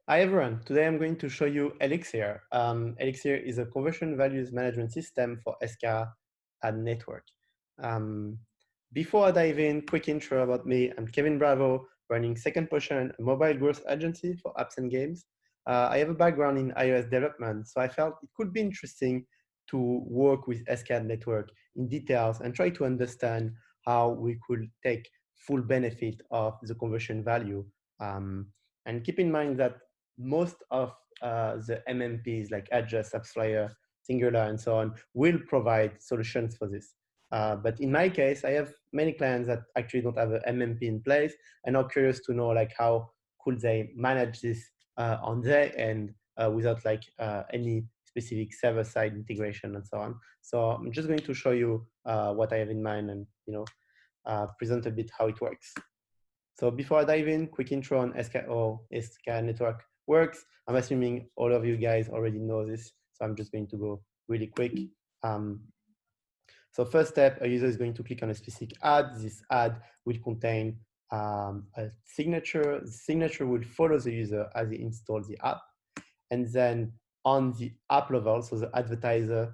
Hi everyone, today I'm going to show you Elixir. Elixir is a conversion values management system for SKADNetwork. Um, Before I dive in, quick intro about me. I'm Kevin Bravo, running 2ndPotion, a mobile growth agency for apps and games. I have a background in iOS development, so I felt it could be interesting to work with SKADNetwork in details and try to understand how we could take full benefit of the conversion value. And keep in mind that most of the MMPs like Adjust, AppsFlyer, Singular, and so on will provide solutions for this. But in my case, I have many clients that actually don't have an MMP in place and are curious to know like how could they manage this on their end without like any specific server-side integration and so on. So I'm just going to show you what I have in mind and present a bit how it works. So before I dive in, quick intro on SKADNetwork works. I'm assuming all of you guys already know this, so I'm just going to go really quick. So first step, a user is going to click on a specific ad. This ad will contain a signature. The signature will follow the user as he installs the app. And then on the app level, so the advertiser,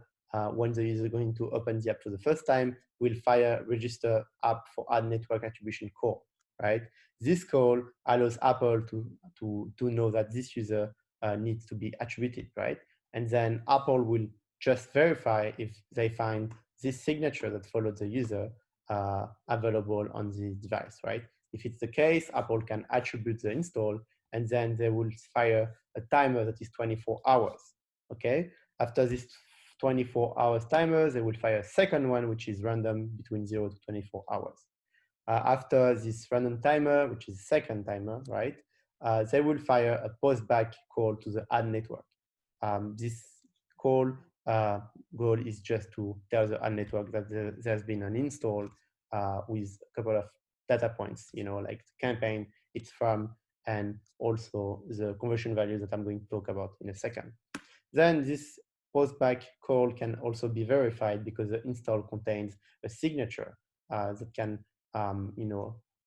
when the user is going to open the app for the first time, will fire register app for ad network attribution call, right? This call allows Apple to know that this user needs to be attributed, right? And then Apple will just verify if they find this signature that followed the user available on the device, right? If it's the case, Apple can attribute the install, and then they will fire a timer that is 24 hours, okay? After this 24 hours timer, they will fire a second one, which is random between 0 to 24 hours. After this random timer, which is second timer, right? They will fire a postback call to the ad network. This call goal is just to tell the ad network that there's been an install with a couple of data points, like the campaign it's from, and also the conversion values that I'm going to talk about in a second. Then this postback call can also be verified because the install contains a signature that can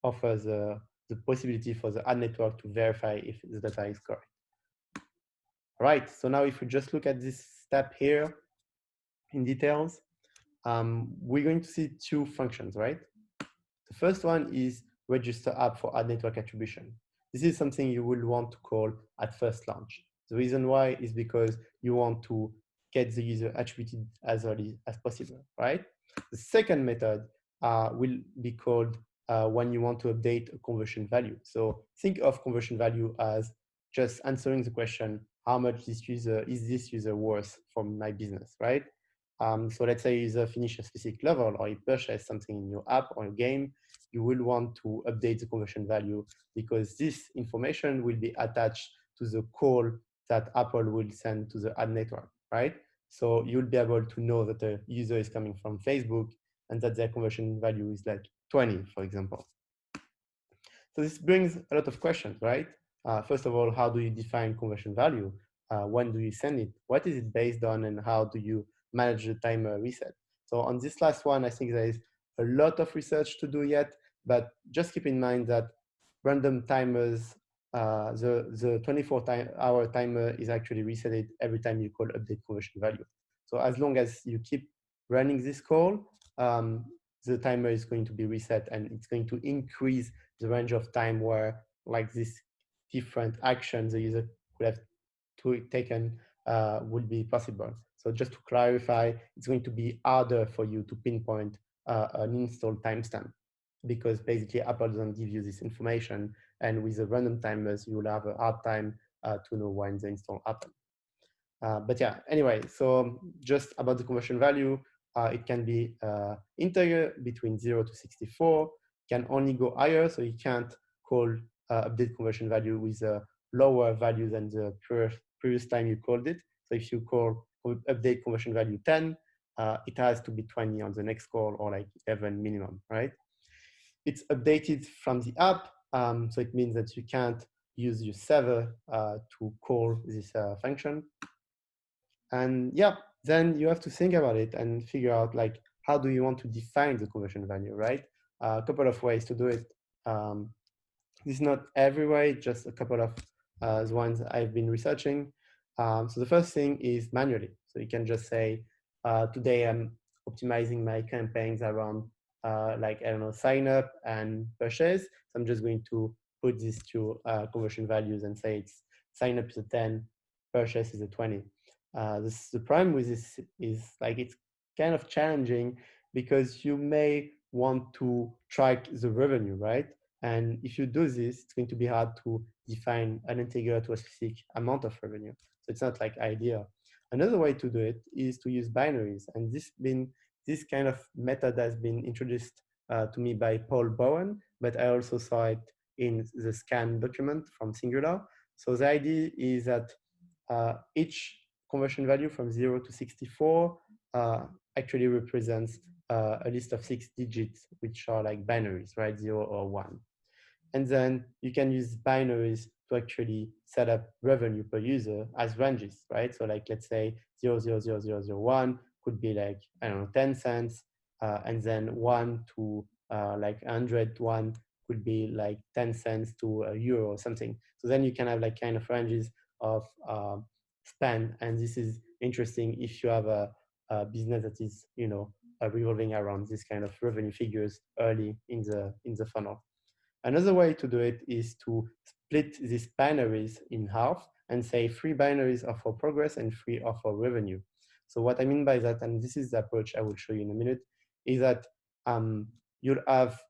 offer the possibility for the ad network to verify if the data is correct. All right, so now if we just look at this step here in details, we're going to see two functions, right? The first one is register app for ad network attribution. This is something you will want to call at first launch. The reason why is because you want to get the user attributed as early as possible, right? The second method will be called when you want to update a conversion value. So think of conversion value as just answering the question, how much is this user worth for my business, right? So let's say a user finishes a specific level or you purchase something in your app or your game, you will want to update the conversion value because this information will be attached to the call that Apple will send to the ad network, right? So you'll be able to know that the user is coming from Facebook and that their conversion value is like 20, for example. So this brings a lot of questions, right? First of all, how do you define conversion value? When do you send it? What is it based on, and how do you manage the timer reset? So on this last one, I think there is a lot of research to do yet, but just keep in mind that random timers, the 24-hour timer is actually resetted every time you call update conversion value. So as long as you keep running this call, the timer is going to be reset and it's going to increase the range of time where like these different actions the user could have taken would be possible. So just to clarify, it's going to be harder for you to pinpoint an install timestamp because basically Apple doesn't give you this information, and with the random timers, you will have a hard time to know when the install happened. But yeah, anyway, so just about the conversion value, it can be integer between 0 to 64, can only go higher, so you can't call update conversion value with a lower value than the previous time you called it. So if you call update conversion value 10, it has to be 20 on the next call or like 11 minimum, right? It's updated from the app, so it means that you can't use your server to call this function. And yeah, then you have to think about it and figure out like, how do you want to define the conversion value, right? A couple of ways to do it. This is not every way, just a couple of the ones I've been researching. So the first thing is manually. So you can just say, today I'm optimizing my campaigns around like, I don't know, sign up and purchase. So I'm just going to put these two conversion values and say it's sign up is a 10, purchase is a 20. The problem with this is like it's kind of challenging because you may want to track the revenue, right? And if you do this, it's going to be hard to define an integer to a specific amount of revenue. So it's not like ideal. Another way to do it is to use binaries. And this kind of method has been introduced to me by Paul Bowen, but I also saw it in the scan document from Singular. So the idea is that each conversion value from 0 to 64 actually represents a list of 6 digits, which are like binaries, right? 0 or 1. And then you can use binaries to actually set up revenue per user as ranges, right? So like, let's say 0.00001 could be like, I don't know, 10 cents. And then 1 to like 101 could be like 10 cents to a euro or something. So then you can have like kind of ranges of spend. And this is interesting if you have a business that is, you know, revolving around this kind of revenue figures early in the funnel. Another way to do it is to split these binaries in half and say 3 binaries are for progress and 3 are for revenue. So what I mean by that, and this is the approach I will show you in a minute, is that you'll have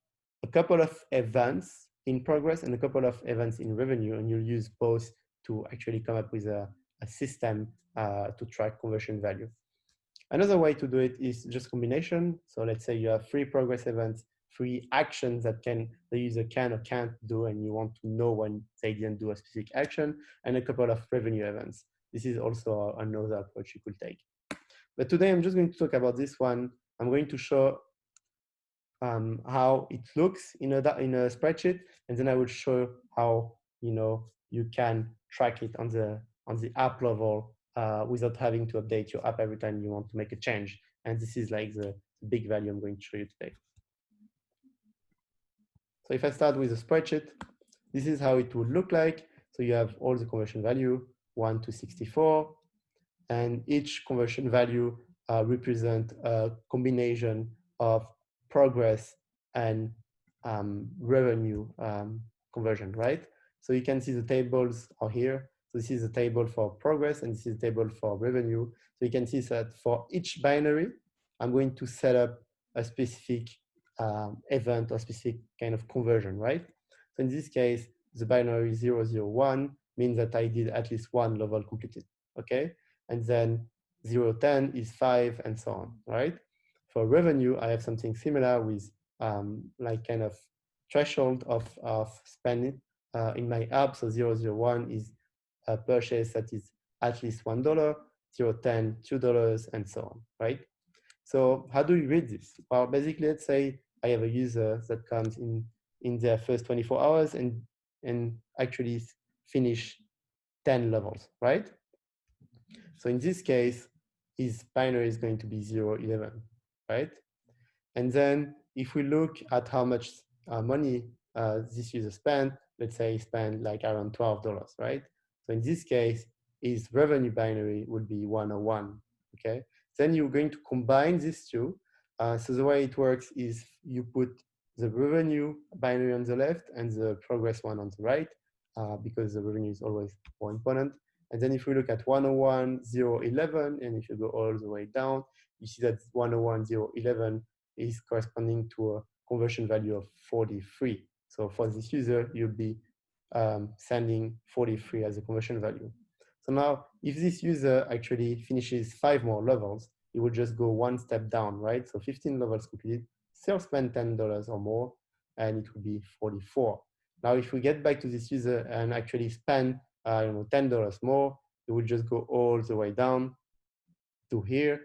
a couple of events in progress and a couple of events in revenue, and you'll use both to actually come up with a system to track conversion value. Another way to do it is just combination. So let's say you have 3 progress events, 3 actions that the user can or can't do, and you want to know when they didn't do a specific action, and a couple of revenue events. This is also another approach you could take. But today I'm just going to talk about this one. I'm going to show how it looks in a spreadsheet, and then I will show how you can track it on the app level without having to update your app every time you want to make a change. And this is like the big value I'm going to show you today. So if I start with a spreadsheet, this is how it would look like. So you have all the conversion value, 1 to 64, and each conversion value represent a combination of progress and revenue conversion, right? So you can see the tables are here. So this is a table for progress and this is a table for revenue. So you can see that for each binary, I'm going to set up a specific event or specific kind of conversion, right? So in this case, the binary 001 means that I did at least 1 level completed, okay? And then 010 is 5 and so on, right? For revenue, I have something similar with like kind of threshold of spending in my app. So 001 is a purchase that is at least $1, 010, $2, and so on, right? So how do we read this? Well, basically, let's say I have a user that comes in their first 24 hours and actually finish 10 levels, right? So in this case, his binary is going to be 0.11, right? And then if we look at how much money this user spent, let's say he spent like around $12, right? So in this case, his revenue binary would be 101, okay? Then you're going to combine these two. So the way it works is you put the revenue binary on the left and the progress one on the right, because the revenue is always more important. And then if we look at 101.011, and if you go all the way down, you see that 101.011 is corresponding to a conversion value of 43. So for this user, you'll be sending 43 as a conversion value. So now, if this user actually finishes 5 more levels, it will just go 1 step down, right? So 15 levels completed, still spend $10 or more, and it will be 44. Now, if we get back to this user and actually spend $10 more, it will just go all the way down to here.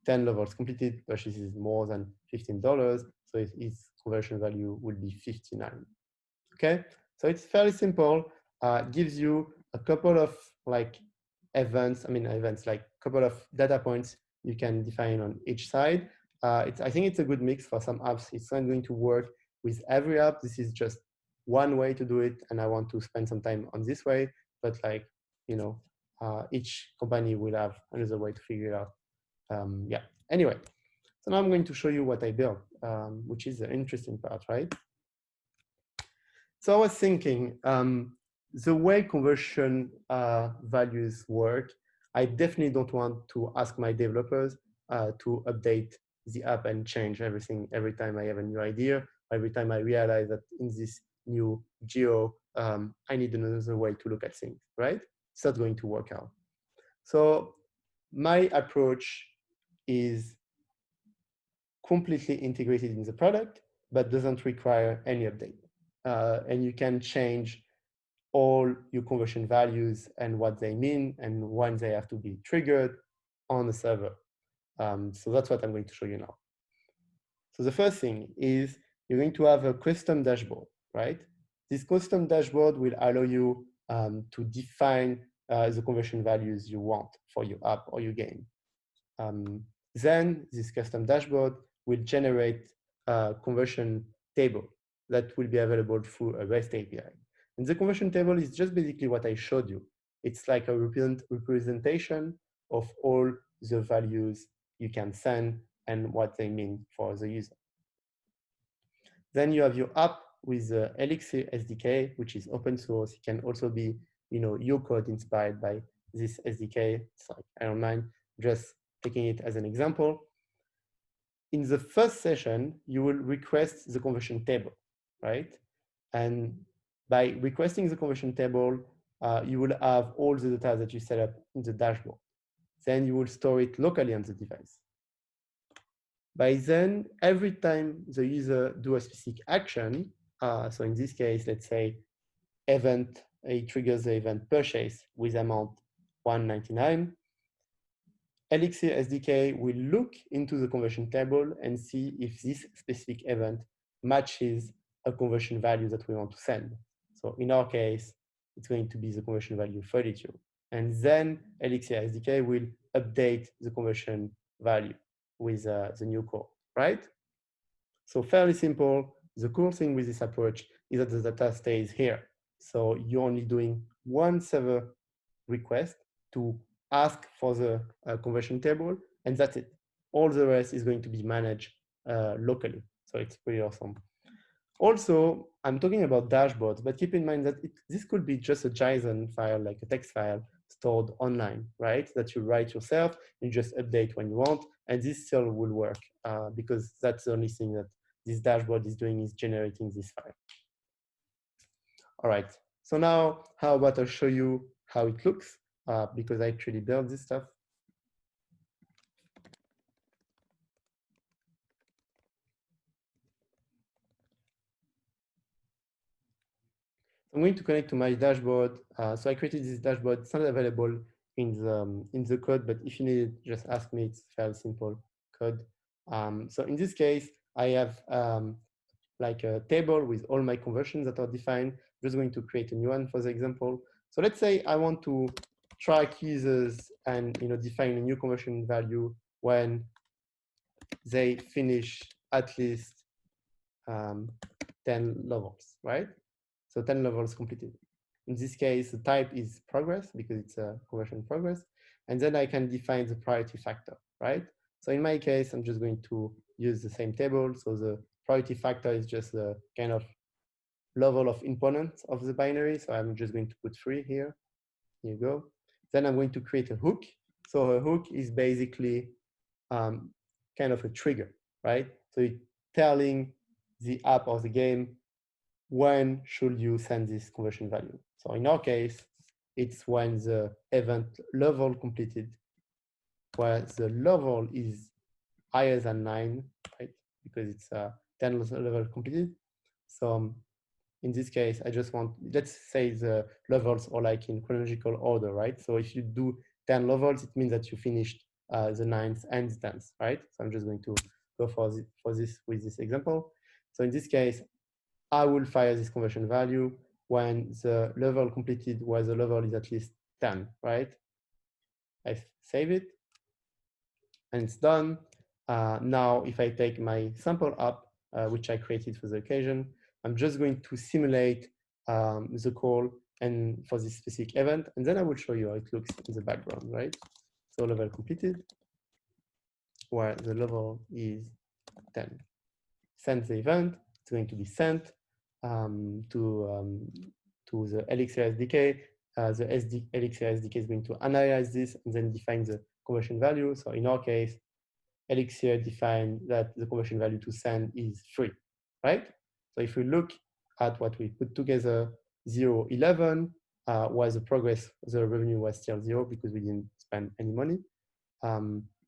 10 levels completed, purchases more than $15, so its conversion value will be 59. Okay, so it's fairly simple. Gives you a couple of like events, like a couple of data points you can define on each side. I think it's a good mix for some apps. It's not going to work with every app. This is just one way to do it, and I want to spend some time on this way. but like, you know, each company will have another way to figure it out. Yeah, anyway, so now I'm going to show you what I built, which is the interesting part, right? So I was thinking, the way conversion values work, I definitely don't want to ask my developers to update the app and change everything every time I have a new idea, every time I realize that in this new geo, I need another way to look at things, right? It's not going to work out. So my approach is completely integrated in the product, but doesn't require any update. And you can change all your conversion values and what they mean and when they have to be triggered on the server. So that's what I'm going to show you now. So the first thing is you're going to have a custom dashboard, right? This custom dashboard will allow you to define the conversion values you want for your app or your game. Then this custom dashboard will generate a conversion table that will be available through a REST API. And the conversion table is just basically what I showed you. It's like a representation of all the values you can send and what they mean for the user. Then you have your app with the Elixir SDK, which is open source. It can also be, your code inspired by this SDK. It's like, I don't mind just taking it as an example. In the first session, you will request the conversion table, right? And by requesting the conversion table, you will have all the data that you set up in the dashboard. Then you will store it locally on the device. By then, every time the user do a specific action, so in this case, let's say it triggers the event purchase with amount 199, Elixir SDK will look into the conversion table and see if this specific event matches a conversion value that we want to send. So in our case, it's going to be the conversion value 32. And then Elixir SDK will update the conversion value with the new core, right? So fairly simple. The cool thing with this approach is that the data stays here. So you're only doing one server request to ask for the conversion table, and that's it. All the rest is going to be managed locally. So it's pretty awesome. Also, I'm talking about dashboards, but keep in mind that this could be just a JSON file, like a text file stored online, right? That you write yourself, you just update when you want, and this still will work because that's the only thing that this dashboard is doing is generating this file. All right, so now how about I show you how it looks because I actually built this stuff. I'm going to connect to my dashboard. So I created this dashboard. It's not available in the code, but if you need it, just ask me. It's fairly simple code. So in this case, I have like a table with all my conversions that are defined. I'm just going to create a new one for the example. So let's say I want to track users and define a new conversion value when they finish at least 10 levels, right? So 10 levels completed. In this case, the type is progress because it's a conversion progress. And then I can define the priority factor, right? So in my case, I'm just going to use the same table. So the priority factor is just the kind of level of importance of the binary. So I'm just going to put 3 here. Here you go. Then I'm going to create a hook. So a hook is basically kind of a trigger, right? So it's telling the app or the game when should you send this conversion value. So in our case, it's when the event level completed, where the level is higher than 9, right? Because it's 10 level completed. So in this case, I just want, let's say the levels are like in chronological order, right? So if you do 10 levels, it means that you finished the 9th and the 10th, right? So I'm just going to go for this with this example. So in this case, I will fire this conversion value when the level completed where the level is at least 10, right? I save it and it's done. Now, if I take my sample app, which I created for the occasion, I'm just going to simulate the call and for this specific event, and then I will show you how it looks in the background, right? So level completed, where the level is 10. Send the event, it's going to be sent to the Elixir SDK. The Elixir SDK is going to analyze this and then define the conversion value. So in our case, Elixir defined that the conversion value to send is 3, right? So if we look at what we put together, 0, 11 was the progress, the revenue was still 0 because we didn't spend any money.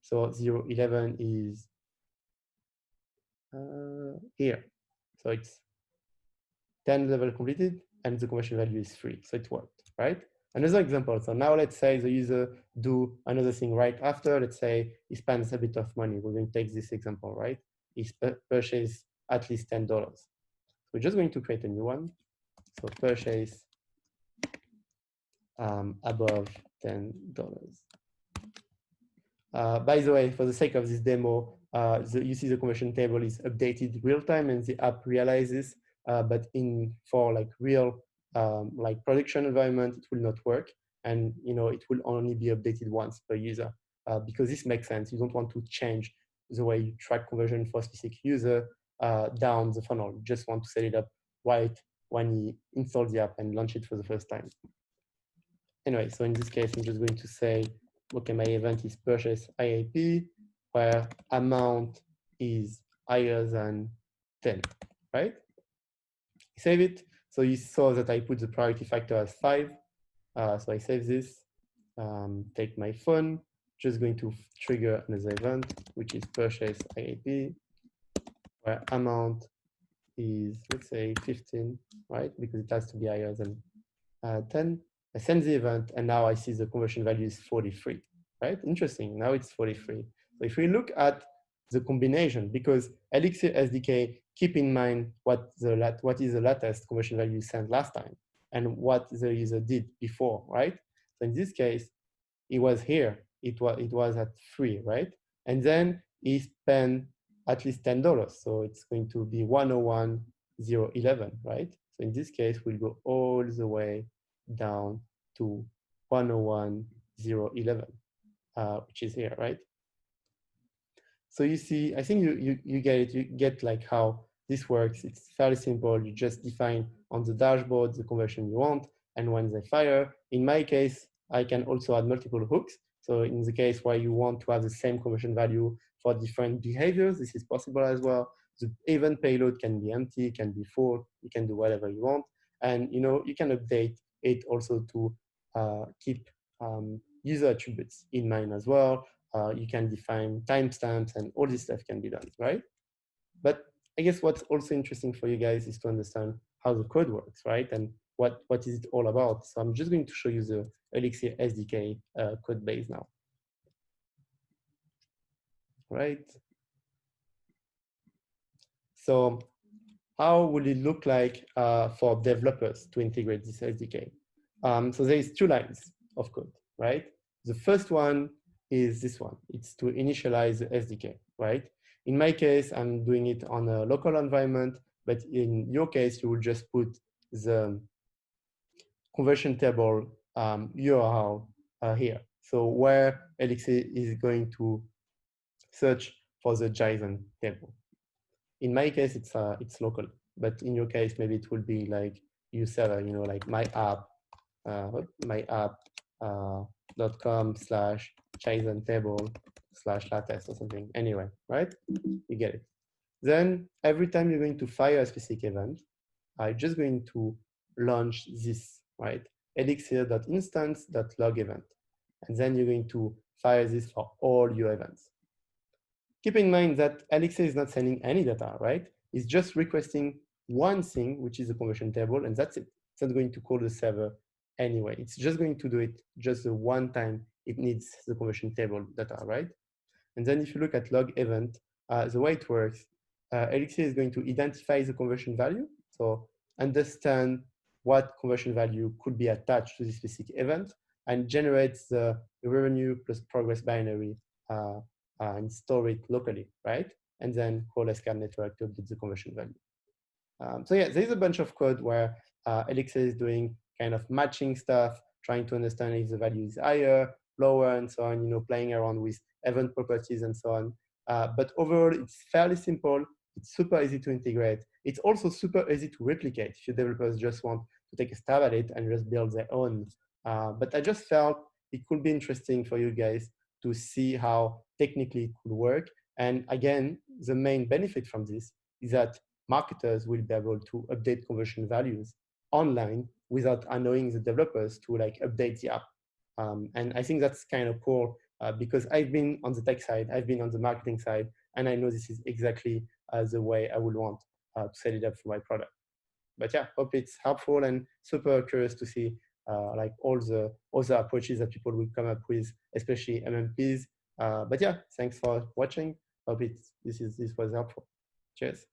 So 0, 11 is here. So it's 10 level completed and the conversion value is 3. So it worked, right? Another example. So now let's say the user do another thing right after. Let's say he spends a bit of money. We're going to take this example, right? He purchased at least $10. We're just going to create a new one. So purchase above $10. By the way, for the sake of this demo, you see the conversion table is updated real time and the app realizes, but for like real like production environment, it will not work. And it will only be updated once per user because this makes sense. You don't want to change the way you track conversion for a specific user down the funnel. You just want to set it up right when he installs the app and launch it for the first time. Anyway, so in this case, I'm just going to say, okay, my event is purchase IAP, where amount is higher than 10, right? Save it. So you saw that I put the priority factor as 5. So I save this, take my phone, just going to trigger another event, which is purchase IAP, where amount is, let's say, 15, right? Because it has to be higher than 10. I send the event, and now I see the conversion value is 43, right? Interesting, now it's 43. So if we look at the combination, because Elixir SDK, keep in mind what is the latest conversion value you sent last time and what the user did before, right? So in this case, it was here, it was at 3, right? And then he spent at least $10, so it's going to be 101,011, right? So in this case, we'll go all the way down to 101,011, which is here, right? So you see, I think you get it. You get like how this works. It's fairly simple. You just define on the dashboard the conversion you want, and when they fire, in my case, I can also add multiple hooks. So in the case where you want to have the same conversion value for different behaviors, this is possible as well. The event payload can be empty, can be full. You can do whatever you want, and you can update it also to keep user attributes in mind as well. You can define timestamps and all this stuff can be done, right? But I guess what's also interesting for you guys is to understand how the code works, right? And what is it all about? So I'm just going to show you the Elixir SDK code base now, right? So how would it look like for developers to integrate this SDK? So there is 2 lines of code, right? The first one is this one. It's to initialize the SDK, right? In my case, I'm doing it on a local environment, but in your case, you will just put the conversion table URL here. So where Elixir is going to search for the JSON table. In my case, it's local, but in your case, maybe it will be like your server, like my app .com/JSON table/latest or something. Anyway, right? You get it. Then every time you're going to fire a specific event, I'm just going to launch this, right? Elixir.instance.log event. And then you're going to fire this for all your events. Keep in mind that Elixir is not sending any data, right? It's just requesting one thing, which is a conversion table, and that's it. It's not going to call the server anyway. It's just going to do it just the one time it needs the conversion table data, right? And then if you look at log event, the way it works, Elixir is going to identify the conversion value. So understand what conversion value could be attached to this specific event and generates the revenue plus progress binary and store it locally, right? And then call SKADNetwork to update the conversion value. So yeah, there's a bunch of code where Elixir is doing kind of matching stuff, trying to understand if the value is higher, lower, and so on, playing around with event properties and so on. But overall, it's fairly simple. It's super easy to integrate. It's also super easy to replicate if your developers just want to take a stab at it and just build their own. But I just felt it could be interesting for you guys to see how technically it could work. And again, the main benefit from this is that marketers will be able to update conversion values online without annoying the developers to like update the app. And I think that's kind of cool because I've been on the tech side, I've been on the marketing side, and I know this is exactly the way I would want to set it up for my product. But yeah, hope it's helpful and super curious to see like all the other approaches that people will come up with, especially MMPs. But yeah, thanks for watching. Hope this was helpful. Cheers.